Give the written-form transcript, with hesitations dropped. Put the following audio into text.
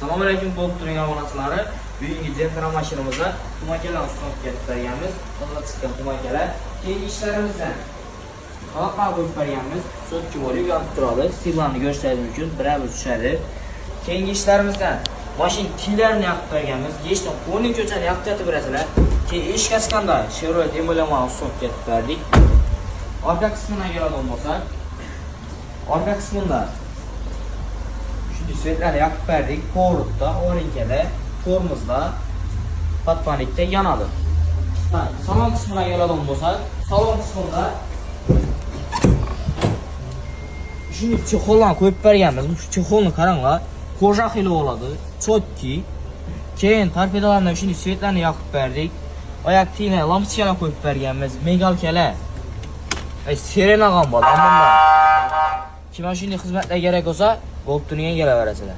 Assalomu alaykum bo'lib turgan obunachilari. Bugungi Gentra mashinamizda tumankalar ustoz ketib berganmiz. To'g'ri chiqqan tumankalar. Keyingi ishlarimizdan qaloqqa qo'yib berganmiz. So'tki bo'lib yonib turadi. Stivlarni ko'rsatishim uchun birabir tushadi. Keyingi ishlarimizdan mashina tillarini yoqib berganmiz. Geshdan qo'lni ko'chani yoqib berasizlar. Keyin eshik ochganda Chevrolet emblemani ustoz ketib berdik. Orqa qismiga keladigan bo'lsak, orqa qismida svetlarni yoqib berdik. Kovurda, o'rinkada, tormozda, patpanikda yanadi. Salon qismiga keladigan bo'lsak, salon qismida shuni chexoldan qo'yib berganmiz. Bu chexolni qaranglar, koja xili bo'ladi, chotki. Keyin torpedolardan shuni svetlarni yoqib berdik. Oyoq tina lampochkalar qo'yib berganmiz, megalkalar. Sirena ham bor, ammo kim shunday xizmatlar kerak bo'lsa, bo'p turgan kelaverasizlar.